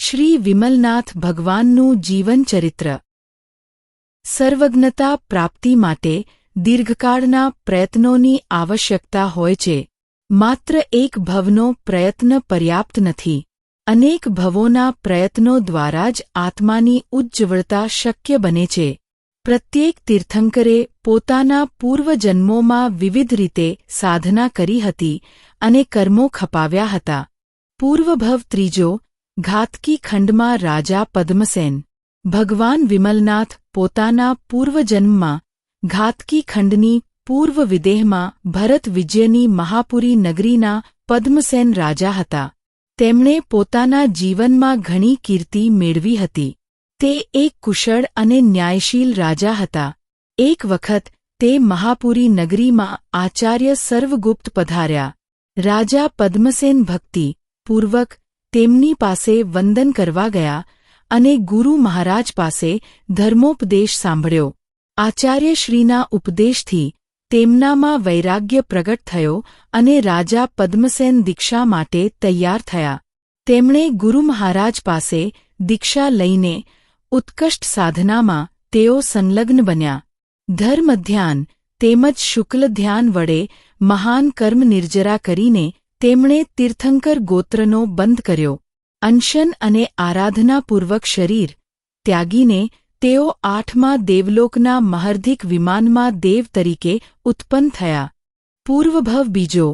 શ્રી વિમલનાથ ભગવાનનું જીવનચરિત્ર. સર્વજ્ઞતા પ્રાપ્તિ માટે દીર્ઘકાળના પ્રયત્નોની આવશ્યકતા હોય છે. માત્ર એક ભવનો પ્રયત્ન પર્યાપ્ત નથી. અનેક ભવોના પ્રયત્નો દ્વારા જ આત્માની ઉજ્જવળતા શક્ય બને છે. પ્રત્યેક તીર્થંકરે પોતાના પૂર્વજન્મોમાં વિવિધ રીતે સાધના કરી હતી અને કર્મો ખપાવ્યા હતા. પૂર્વભવ ત્રીજો, ઘાતકી ખંડમાં રાજા પદ્મસેન. ભગવાન વિમલનાથ પોતાના પૂર્વજન્મમાં ઘાતકી ખંડની પૂર્વ વિદેહમાં ભરત વિજયની મહાપુરી નગરીના પદ્મસેન રાજા હતા. તેમણે પોતાના જીવનમાં ઘણી કીર્તિ મેળવી હતી. તે એક કુશળ અને ન્યાયશીલ રાજા હતા. એક વખત તે મહાપુરી નગરીમાં આચાર્ય સર્વગુપ્ત પધાર્યા. રાજા પદ્મસેન ભક્તિ પૂર્વક તેમની પાસે વંદન કરવા ગયા અને ગુરુ મહારાજ પાસે ધર્મોપદેશ સાંભળ્યો. આચાર્યશ્રીના ઉપદેશથી તેમનામાં વૈરાગ્ય પ્રગટ થયો અને રાજા પદ્મસેન દીક્ષા માટે તૈયાર થયા. તેમણે ગુરુ મહારાજ પાસે દીક્ષા લઈને ઉત્કૃષ્ટ સાધનામાં તેઓ સંલગ્ન બન્યા. ધર્મ ધ્યાન તેમજ શુક્લ ધ્યાન વડે મહાન કર્મ નિર્જરા કરીને તેમણે તીર્થંકર ગોત્રનો બંધ કર્યો. અનશન અને આરાધનાપૂર્વક શરીર ત્યાગીને તેઓ 8મા દેવલોકના મહર્ધિક વિમાનમાં દેવ તરીકે ઉત્પન્ન થયા. પૂર્વભવ બીજો,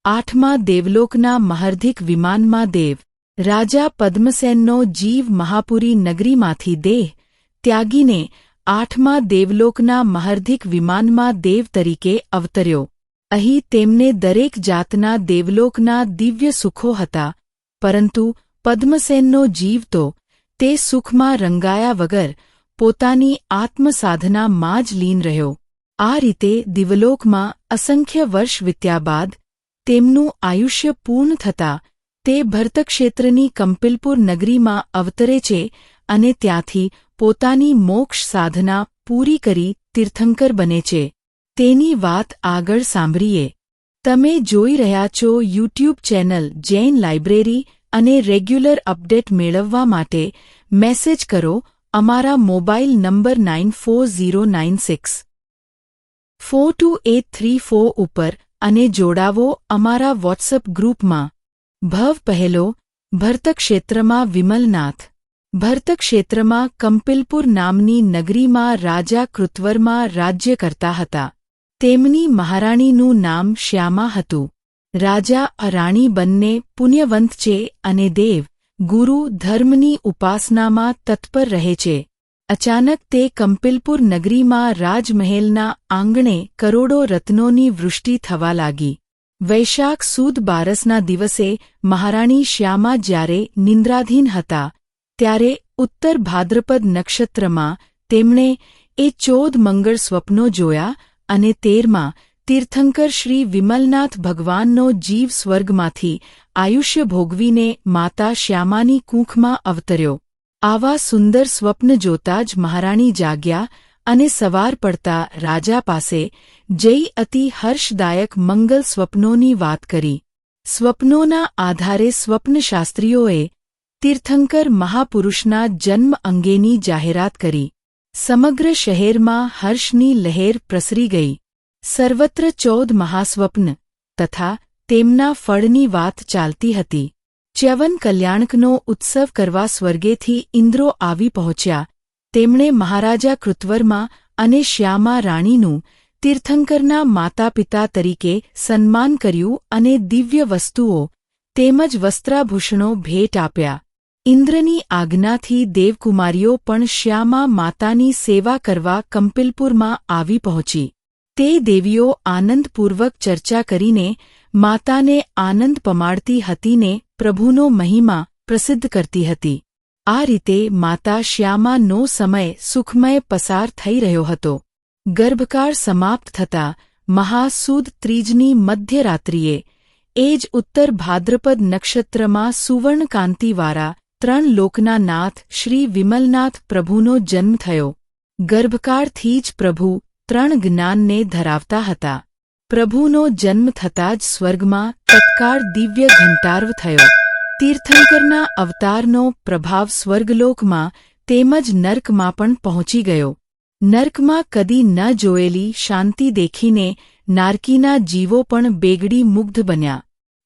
8મા દેવલોકના મહર્ધિક વિમાનમાં દેવ. રાજા પદ્મસેનનો જીવ મહાપુરી નગરીમાંથી દેહ ત્યાગીને 8મા દેવલોકના મહર્ધિક વિમાનમાં દેવ તરીકે અવતર્યો. અહીં તેમને દરેક જાતના દેવલોકના દિવ્ય સુખો હતા, પરંતુ પદ્મસેનનો જીવ તો તે સુખમાં રંગાયા વગર પોતાની આત્મસાધનામાં જ લીન રહ્યો. આ રીતે દિવલોકમાં અસંખ્ય વર્ષ વીત્યા બાદ તેમનું આયુષ્ય પૂર્ણ થતાં તે ભરતક્ષેત્રની કંપિલપુર નગરીમાં અવતરે છે અને ત્યાંથી પોતાની મોક્ષ સાધના પૂરી કરી તીર્થંકર બને છે. તેની વાત આગળ સાંભળીએ. તમે જોઈ રહ્યા છો યુટ્યુબ ચેનલ જૈન લાઇબ્રેરી અને રેગ્યુલર અપડેટ મેળવવા માટે મેસેજ કરો અમારા મોબાઈલ નંબર 9496428834 ઉપર અને જોડાવો અમારા વોટ્સઅપ ગ્રુપમાં. ભવ પહેલો, ભરતક્ષેત્રમાં વિમલનાથ. ભરતક્ષેત્રમાં કંપિલપુર નામની નગરીમાં રાજા કૃતવર્મા રાજ્ય કરતા હતા. તેમની મહારાણીનું નામ શ્યામા હતું. રાજા રાણી બંને પુણ્યવંત છે અને દેવ, ગુરુ, ધર્મની ઉપાસનામાં તત્પર રહે છે. અચાનક તે કંપિલપુર નગરીમાં રાજમહેલના આંગણે કરોડો રત્નોની વૃષ્ટિ થવા લાગી. વૈશાખ સુદ બારસના દિવસે મહારાણી શ્યામા જ્યારે નિંદ્રાધીન હતા ત્યારે ઉત્તર ભાદ્રપદ નક્ષત્રમાં તેમણે એ 14 મંગળ સ્વપ્નો જોયા અને 13મા તીર્થંકર શ્રી વિમલનાથ ભગવાનનો જીવ સ્વર્ગમાંથી આયુષ્ય ભોગવીને માતા શ્યામાની કૂંખમાં અવતર્યો. આવા સુંદર સ્વપ્ન જોતા જ મહારાણી જાગ્યા અને સવાર પડતા રાજા પાસે જઈ અતિ હર્ષદાયક મંગલ સ્વપ્નોની વાત કરી. સ્વપ્નોના આધારે સ્વપ્નશાસ્ત્રીઓએ તીર્થંકર મહાપુરુષના જન્મ અંગેની જાહેરાત કરી. સમગ્ર શહેરમાં હર્ષની લહેર પ્રસરી ગઈ. સર્વત્ર 14 મહાસ્વપ્ન તથા તેમના ફળની વાત ચાલતી હતી. ચ્યવન કલ્યાણકનો ઉત્સવ કરવા સ્વર્ગેથી ઇન્દ્રો આવી પહોંચ્યા. તેમણે મહારાજા કૃતવર્મા અને શ્યામા રાણીનું તીર્થંકરના માતાપિતા તરીકે સન્માન કર્યું અને દિવ્ય વસ્તુઓ તેમજ વસ્ત્રાભૂષણો ભેટ આપ્યા. ઇન્દ્રની આજ્ઞાથી દેવકુમારીઓ પણ શ્યામા માતાની સેવા કરવા કંપિલપુરમાં આવી પહોંચી. તે દેવીઓ આનંદપૂર્વક ચર્ચા કરીને માતાને આનંદ પમાડતી હતી ને પ્રભુનો મહિમા પ્રસિદ્ધ કરતી હતી. આ રીતે માતા શ્યામાનો સમય સુખમય પસાર થઈ રહ્યો હતો. ગર્ભકાળ સમાપ્ત થતાં મહાસુદ ત્રીજની મધ્યરાત્રિએ એ જ ઉત્તર ભાદ્રપદ નક્ષત્રમાં સુવર્ણકાંતિવાળા 3 લોકના નાથ શ્રી વિમલનાથ પ્રભુનો જન્મ થયો. ગર્ભકાળથી જ પ્રભુ 3 જ્ઞાનને ધરાવતા હતા. પ્રભુનો જન્મ થતાં જ સ્વર્ગમાં તત્કાળ દિવ્ય ઘંટાર્વ થયો. તીર્થંકરના અવતારનો પ્રભાવ સ્વર્ગલોકમાં તેમજ નર્કમાં પણ પહોંચી ગયો. નર્કમાં કદી ન જોયેલી શાંતિ દેખીને નારકીના જીવો પણ બેગડી મુગ્ધ બન્યા.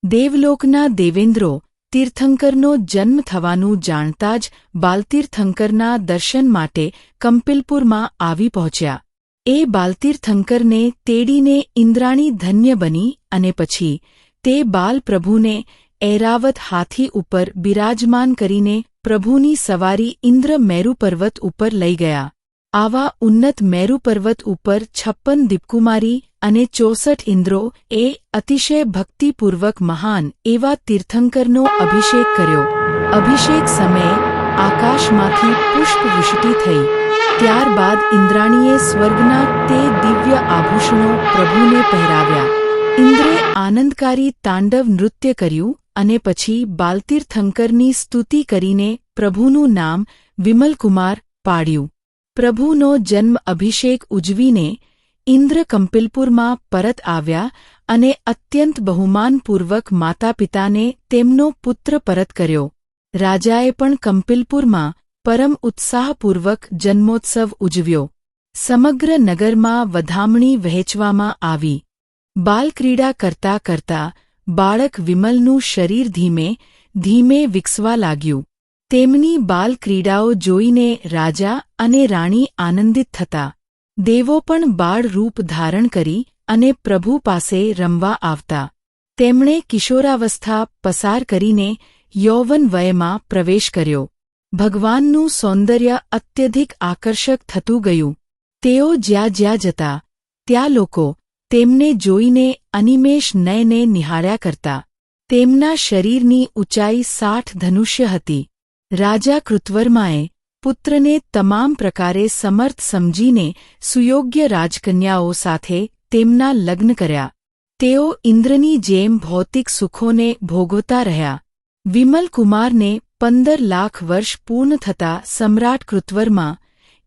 દેવલોકના દેવેન્દ્રો તીર્થંકરનો જન્મ થવાનું જાણતા જ બાલતીર્થંકરના દર્શન માટે કંપિલપુરમાં આવી પહોંચ્યા. એ બાલતીર્થંકરને તેડીને ઇન્દ્રાણી ધન્ય બની અને પછી તે બાલપ્રભુને ઐરાવત હાથી ઉપર બિરાજમાન કરીને પ્રભુની સવારી ઇન્દ્ર મેરુપર્વત ઉપર લઈ ગયા. આવા ઉન્નત મેરુપર્વત ઉપર 56 દીપકુમારી અને 64 ઇન્દ્રો એ અતિશય ભક્તિપૂર્વક મહાન એવા તીર્થંકરનો અભિષેક કર્યો. અભિષેક સમયે આકાશમાંથી પુષ્પવૃષ્ટિ થઈ. ત્યારબાદ ઇન્દ્રાણીએ સ્વર્ગના તે દિવ્ય આભૂષણો પ્રભુને પહેરાવ્યા. ઇન્દ્રે આનંદકારી તાંડવ નૃત્ય કર્યું અને પછી બાલતીર્થંકરની સ્તુતિ કરીને પ્રભુનું નામ વિમલકુમાર પાડ્યું. પ્રભુનો જન્મ અભિષેક ઉજવીને ઇન્દ્ર કંપિલપુરમાં પરત આવ્યા અને અત્યંત બહુમાનપૂર્વક માતાપિતાને તેમનો પુત્ર પરત કર્યો. રાજાએ પણ કંપિલપુરમાં પરમ ઉત્સાહપૂર્વક જન્મોત્સવ ઉજવ્યો. સમગ્ર નગરમાં વધામણી વહેંચવામાં આવી. બાલક્રીડા કરતા કરતા બાળક વિમલનું શરીર ધીમે ધીમે વિકસવા લાગ્યું. તેમની બાલક્રીડાઓ જોઈને રાજા અને રાણી આનંદિત થતા. દેવો પણ બાળ રૂપ ધારણ કરી અને પ્રભુ પાસે રમવા આવતા. તેમણે કિશોરાવસ્થા પસાર કરીને યૌવન વયમાં પ્રવેશ કર્યો. ભગવાનનું સૌંદર્ય અત્યધિક આકર્ષક થતું ગયું. તેઓ જ્યાં જ્યાં જતા ત્યાં લોકો તેમને જોઈને અનિમેષ નયને નિહાળ્યા કરતા. તેમના શરીરની ઊંચાઈ 60 ધનુષ્ય હતી. રાજા કૃતવર્માએ પુત્રને તમામ પ્રકારે સમર્થ સમજીને સુયોગ્ય રાજકન્યાઓ સાથે તેમના લગ્ન કર્યા. તેઓ ઇન્દ્રની જેમ ભૌતિક સુખોને ભોગવતા રહ્યા. વિમલકુમારને 15 લાખ વર્ષ પૂર્ણ થતા સમ્રાટ કૃતવર્મા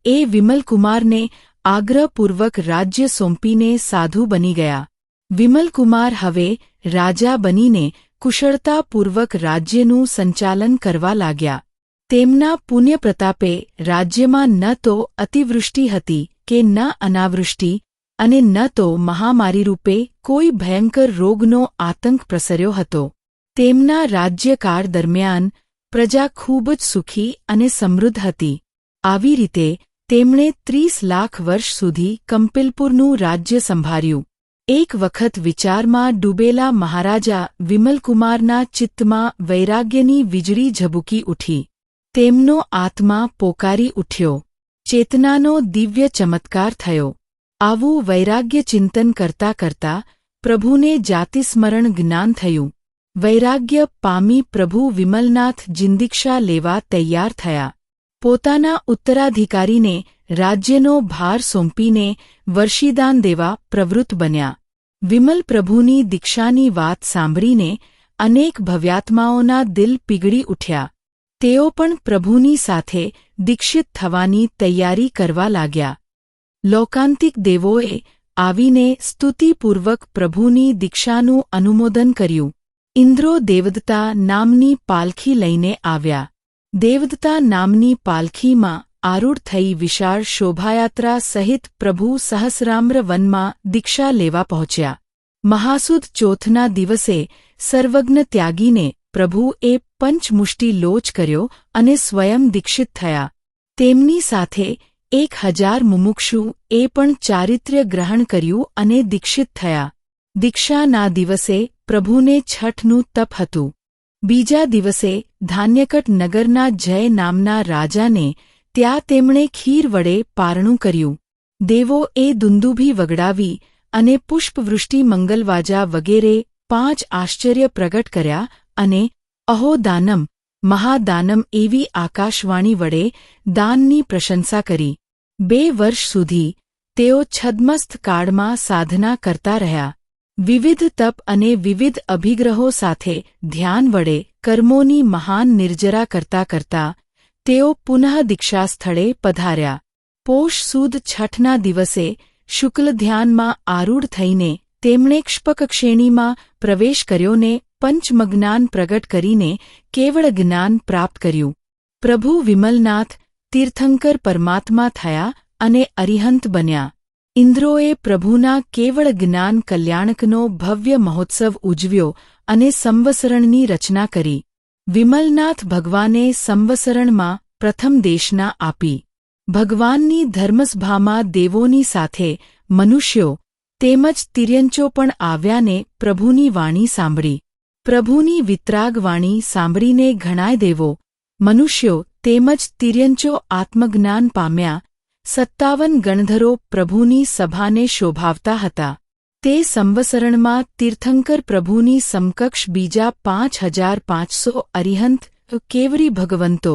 એ વિમલકુમારને આગ્રહપૂર્વક રાજ્ય સોંપીને સાધુ બની ગયા. વિમલકુમાર હવે રાજા બનીને કુશળતાપૂર્વક રાજ્યનું સંચાલન કરવા લાગ્યા. તેમના પુણ્ય પ્રતાપે રાજ્યમાં ન તો અતિવૃષ્ટિ હતી કે ન અનાવૃષ્ટિ અને ન તો મહામારી રૂપે કોઈ ભયંકર રોગનો આતંક પ્રસર્યો હતો. તેમના રાજ્યકાળ દરમિયાન પ્રજા ખૂબ જ સુખી અને સમૃદ્ધ હતી. આવી રીતે તેમણે 30 લાખ વર્ષ સુધી કંપિલપુરનું રાજ્ય સંભાળ્યું. એક વખત વિચારમાં ડૂબેલા મહારાજા વિમલકુમારના ચિત્તમાં વૈરાગ્યની વીજળી ઝબૂકી ઉઠી. તેમનો આત્મા પોકારી ઉઠ્યો. ચેતનાનો દિવ્ય ચમત્કાર થયો. આવું વૈરાગ્ય ચિંતન કરતા કરતા પ્રભુને જાતિસ્મરણ જ્ઞાન થયું. વૈરાગ્ય પામી પ્રભુ વિમલનાથ જિંદીક્ષા લેવા તૈયાર થયા. પોતાના ઉત્તરાધિકારીને રાજ્યનો ભાર સોંપીને વર્ષિદાન દેવા પ્રવૃત્ત બન્યા. વિમલ પ્રભુની દીક્ષાની વાત સાંભળીને અનેક ભવ્યાત્માઓના દિલ પીગળી ઉઠ્યા. તેઓ પણ પ્રભુની સાથે દીક્ષિત થવાની તૈયારી કરવા લાગ્યા. લૌકાંતિક દેવોએ આવીને સ્તુતિપૂર્વક પ્રભુની દીક્ષાનું અનુમોદન કર્યું. ઇન્દ્રો દેવદત્તા નામની પાલખી લઈને આવ્યા. દેવદત્તા નામની પાલખીમાં આરૂઢ થઈ વિશાળ શોભાયાત્રા સહિત પ્રભુ સહસ્રામ્ર વનમાં દીક્ષા લેવા પહોંચ્યા. મહાસુદ ચોથના દિવસે સર્વજ્ઞ ત્યાગીને પ્રભુએ પંચમુષ્ટિ લોચ કર્યો અને સ્વયં દીક્ષિત થયા. તેમની સાથે 1000 મુમુક્ષુ એ પણ ચારિત્ર્ય ગ્રહણ કર્યું અને દીક્ષિત થયા. દીક્ષાના દિવસે પ્રભુને છઠનું તપ હતું. બીજા દિવસે ધાન્યકટ નગરના જય નામના રાજાને ત્યાં તેમણે ખીર વડે પારણું કર્યું. દેવોએ દુંદુભી વગડાવી અને પુષ્પવૃષ્ટિ મંગલવાજા વગેરે 5 આશ્ચર્ય પ્રગટ કર્યા અને અહો દાનમ મહાદાનમ એવી આકાશવાણી વડે દાનની પ્રશંસા કરી. 2 વર્ષ સુધી તેઓ છદ્મસ્થ કાળમાં સાધના કરતા રહ્યા. વિવિધ તપ અને વિવિધ અભિગ્રહો સાથે ધ્યાન વડે કર્મોની મહાન નિર્જરા કરતા કરતા તેઓ પુનઃ દીક્ષા સ્થળે પધાર્યા. પોષ સુદ છઠના દિવસે શુક્લ ધ્યાનમાં આરૂઢ થઈને તેમણે ક્ષપક શ્રેણીમાં પ્રવેશ કર્યો ને પંચમજ્ઞાન પ્રગટ કરીને કેવળ જ્ઞાન પ્રાપ્ત કર્યું. પ્રભુ વિમલનાથ તીર્થંકર પરમાત્મા થયા અને અરિહંત બન્યા. ઇન્દ્રોએ પ્રભુના કેવળ જ્ઞાન કલ્યાણકનો ભવ્ય મહોત્સવ ઉજવ્યો અને સંવસરણની રચના કરી. વિમલનાથ ભગવાને સંવસરણમાં પ્રથમ દેશના આપી. ભગવાનની ધર્મસભામાં દેવોની સાથે મનુષ્યો તેમજ તિર્યંચો પણ આવ્યાને પ્રભુની વાણી સાંભળી. પ્રભુની વિતરાગ વાણી સાંભળીને ઘણાય દેવો, મનુષ્યો તેમજ તિર્યંચો આત્મજ્ઞાન પામ્યા. 57 ગણધરો પ્રભુની સભાને શોભાવતા હતા. તે સંવસરણમાં તીર્થંકર પ્રભુની સમકક્ષ બીજા 5500 અરિહંત કેવરી ભગવંતો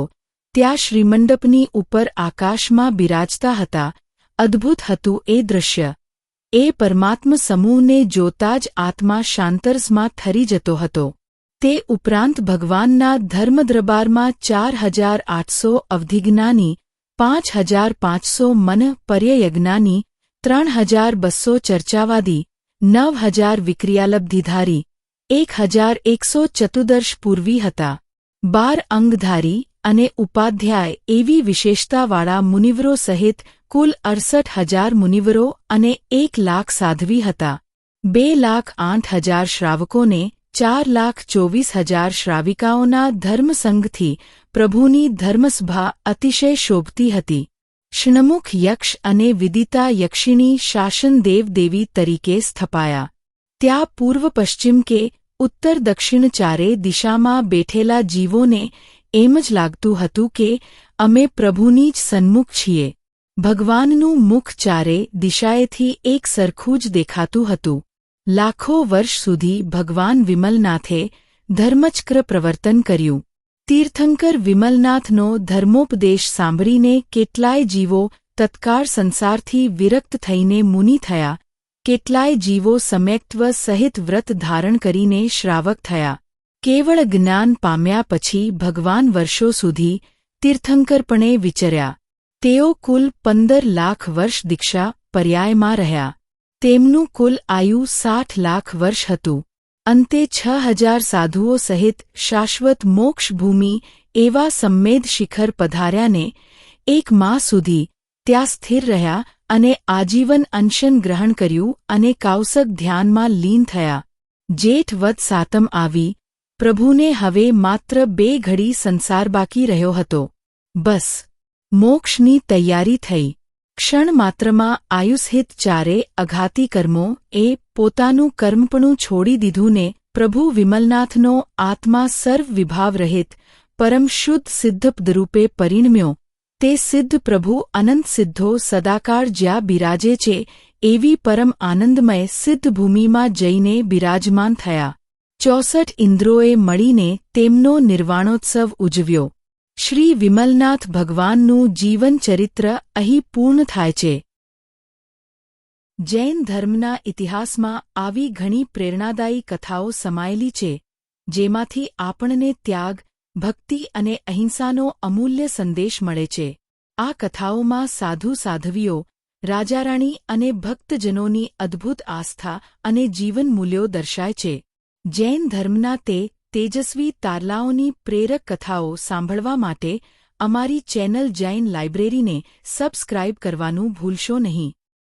ત્યાં શ્રીમંડપની ઉપર આકાશમાં બિરાજતા હતા. અદ્ભુત હતું એ દૃશ્ય. એ પરમાત્મ સમૂહને જોતા જ આત્મા શાંતરસમાં થરી જતો હતો. તે ઉપરાંત ભગવાનના ધર્મદરબારમાં 4800 અવધિજ્ઞાની, 5500 મન પર્યયજ્ઞાની, 3200 ચર્ચાવાદી, 9000 વિક્રિયાલબ્ધિધારી, 1100 ચતુદર્શ પૂર્વી હતા. 12 અંગધારી અને ઉપાધ્યાય એવી વિશેષતાવાળા મુનિવરો સહિત કુલ 68000 મુનિવરો અને 1 લાખ સાધ્વી હતા. 2,08,000 શ્રાવકોને 4,24,000 શ્રાવિકાઓના ધર્મસંઘથી પ્રભુની ધર્મસભા અતિશય શોભતી હતી. ષણમુખ યક્ષ અને વિદિતા યક્ષિણી શાસન દેવદેવી તરીકે સ્થપાયા. ત્યાં પૂર્વ પશ્ચિમ કે ઉત્તર દક્ષિણ ચારે દિશામાં બેઠેલા જીવોને એમ જ લાગતું હતું કે અમે પ્રભુની જ સન્મુખ છીએ. ભગવાનનું મુખ ચારે દિશાએથી એક સરખું જ દેખાતું હતું. લાખો વર્ષ સુધી ભગવાન વિમલનાથે ધર્મચક્ર પ્રવર્તન કર્યું. તીર્થંકર વિમલનાથનો ધર્મોપદેશ સાંભળીને કેટલાય જીવો તત્કાળ સંસારથી વિરક્ત થઈને મુનિ થયા. કેટલાય જીવો સમ્યક્ત્વ સહિત વ્રત ધારણ કરીને શ્રાવક થયા. કેવળ જ્ઞાન પામ્યા પછી ભગવાન વર્ષો સુધી તીર્થંકરપણે વિચર્યા. તેઓ કુલ 15 લાખ વર્ષ દીક્ષા પર્યાયમાં રહ્યા. તેમનું કુલ આયુ 60 લાખ વર્ષ હતું. અંતે 6000 સાધુઓ સહિત શાશ્વત મોક્ષભૂમિ એવા સંમેદ શિખર પધાર્યાને 1 માસ સુધી ત્યાં સ્થિર રહ્યા અને આજીવન અનશન ગ્રહણ કર્યું અને કાઉસક ધ્યાનમાં લીન થયા. જેઠ વદ સાતમ આવી. પ્રભુને હવે માત્ર 2 ઘડી સંસાર બાકી રહ્યો હતો. બસ મોક્ષની તૈયારી થઈ. ક્ષણ માત્રમાં આયુષહિત ચારે અઘાતી કર્મો એ પોતાનું કર્મપણું છોડી દીધું ને પ્રભુ વિમલનાથનો આત્મા સર્વ વિભાવ રહિત પરમ શુદ્ધ સિદ્ધપદરૂપે પરિણમ્યો. તે સિદ્ધ પ્રભુ અનંત સિદ્ધો સદાકાળ જ્યાં બિરાજે છે એવી પરમ આનંદમય સિદ્ધ ભૂમિમાં જઈને બિરાજમાન થયા. 64 ઇન્દ્રોએ મળીને તેમનો નિર્વાણોત્સવ ઉજવ્યો. શ્રી વિમલનાથ ભગવાનનું જીવન ચરિત્ર અહીં પૂર્ણ થાય છે. જૈન ધર્મના ઇતિહાસમાં આવી ઘણી પ્રેરણાદાયી કથાઓ સમાયેલી છે, જેમાંથી આપણને ત્યાગ, ભક્તિ અને અહિંસાનો અમૂલ્ય સંદેશ મળે છે. આ કથાઓમાં સાધુ સાધ્વીઓ, રાજારાણી અને ભક્તજનોની અદ્ભુત આસ્થા અને જીવન મૂલ્યો દર્શાય છે. જૈન ધર્મના તે તેજસ્વી તારલાઓની પ્રેરક કથાઓ સાંભળવા માટે અમારી ચેનલ જૈન લાઇબ્રેરીને સબસ્ક્રાઇબ કરવાનું ભૂલશો નહીં.